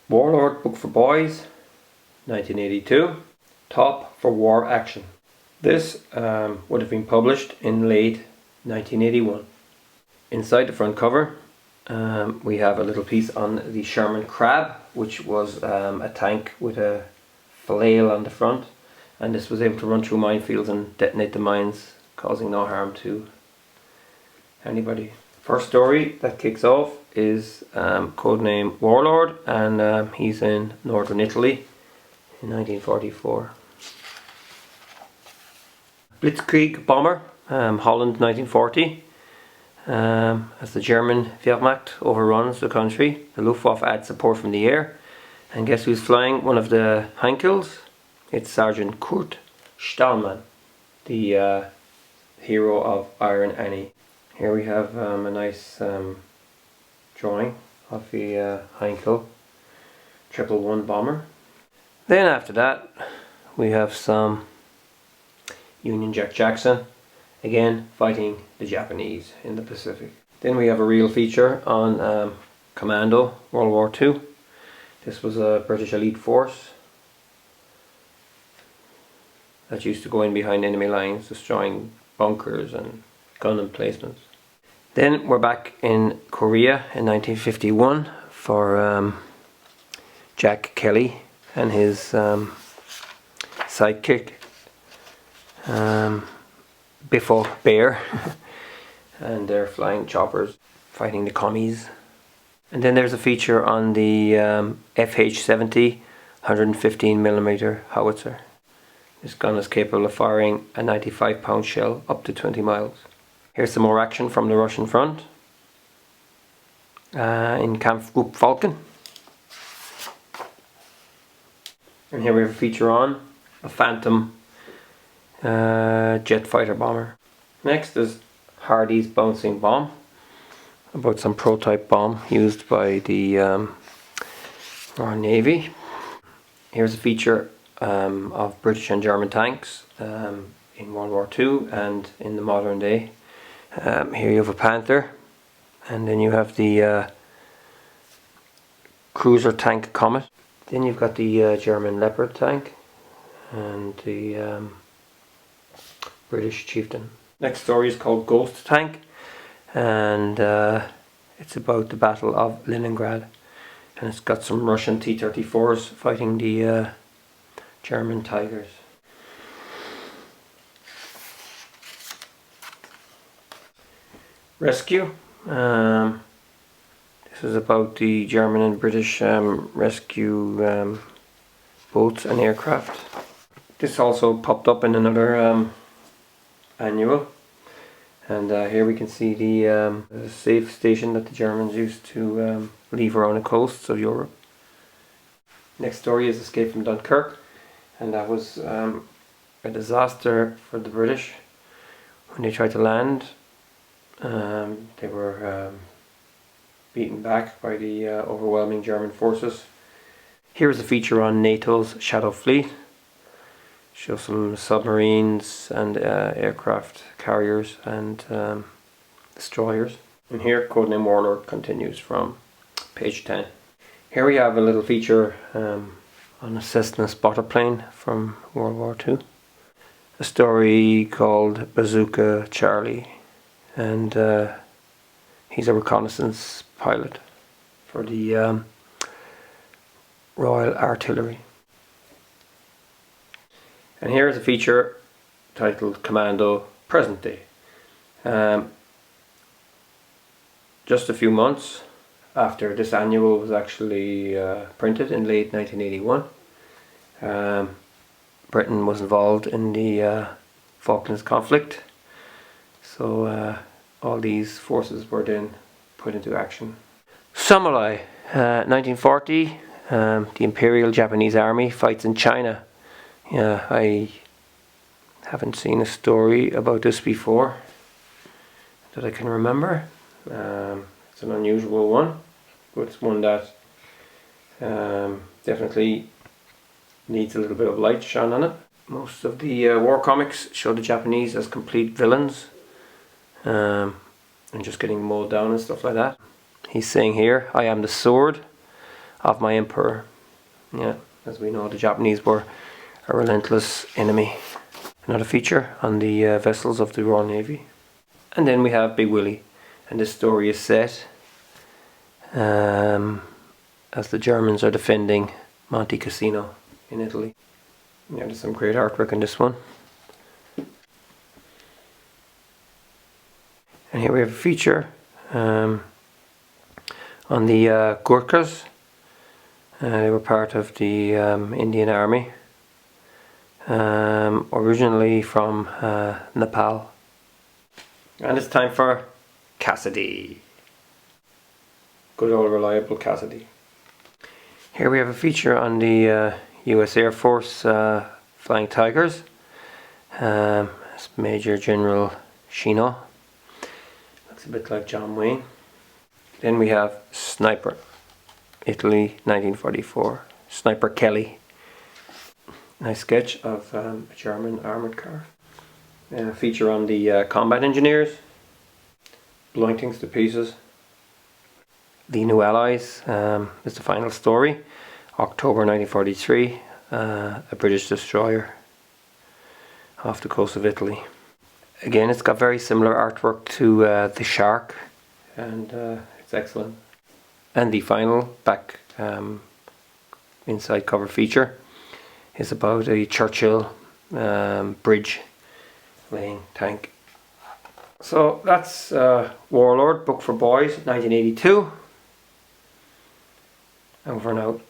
Warlord book for boys, 1982. Top for war action. This would have been published in late 1981. Inside the front cover we have a little piece on the Sherman Crab, which was a tank with a flail on the front, and this was able to run through minefields and detonate the mines, causing no harm to anybody. First story that kicks off is codename Warlord, and he's in northern Italy in 1944. Blitzkrieg bomber, Holland 1940. As the German Wehrmacht overruns the country, the Luftwaffe adds support from the air, and guess who's flying one of the Henkels? It's Sergeant Kurt Stahlmann, the hero of Iron Annie. Here we have a nice drawing of the Heinkel 111 bomber. Then after that we have some Union Jack Jackson, again fighting the Japanese in the Pacific. Then we have a real feature on Commando World War II. This was a British elite force that used to go in behind enemy lines, destroying bunkers and gun emplacements. Then we're back in Korea in 1951 for Jack Kelly and his sidekick Biffo Bear and they're flying choppers fighting the commies. And then there's a feature on the FH-70 115mm howitzer. This gun is capable of firing a 95-pound shell up to 20 miles. Here's some more action from the Russian front in Kampfgruppe Falcon. And here we have a feature on a Phantom jet fighter bomber. Next is Hardy's bouncing bomb, about some prototype bomb used by the Royal Navy. Here's a feature of British and German tanks in World War II and in the modern day. Here you have a Panther, and then you have the cruiser tank Comet. Then you've got the German Leopard tank and the British Chieftain. Next story is called Ghost Tank, and it's about the Battle of Leningrad, and it's got some Russian T-34s fighting the German Tigers. Rescue. This is about the German and British rescue boats and aircraft. This also popped up in another annual, and here we can see the safe station that the Germans used to leave around the coasts of Europe. Next story is Escape from Dunkirk, and that was a disaster for the British. When they tried to land, they were beaten back by the overwhelming German forces. Here is a feature on NATO's Shadow Fleet. Shows some submarines and aircraft carriers and destroyers. And here codename Warlord continues from page 10. Here we have a little feature on a Cessna spotter plane from World War II. A story called Bazooka Charlie, and he's a reconnaissance pilot for the Royal Artillery. And here is a feature titled Commando Present Day. Just a few months after this annual was actually printed in late 1981, Britain was involved in the Falklands conflict, so all these forces were then put into action. Samurai, 1940, the Imperial Japanese Army fights in China. Yeah, I haven't seen a story about this before that I can remember. It's an unusual one, but it's one that definitely needs a little bit of light shone on it. Most of the war comics show the Japanese as complete villains and just getting mowed down and stuff like that. He's saying here, I am the sword, of my emperor. Yeah, as we know, the Japanese were a relentless enemy. Another feature on the vessels of the Royal Navy. And then we have Big Willie, and this story is set as the Germans are defending Monte Cassino in Italy. Yeah, there's some great artwork in this one. And here we have a feature on the Gurkhas. They were part of the Indian Army, originally from Nepal. And it's time for Cassidy. Good old reliable Cassidy. Here we have a feature on the US Air Force Flying Tigers. It's Major General Shino. Looks a bit like John Wayne. Then we have Sniper, Italy, 1944. Sniper Kelly. Nice sketch of a German armoured car. Feature on the combat engineers. Blowing things to pieces. The New Allies is the final story. October 1943. A British destroyer off the coast of Italy. Again, it's got very similar artwork to the Shark, and it's excellent. And the final back inside cover feature is about a Churchill bridge laying tank. So that's Warlord, book for boys, 1982. Over and out.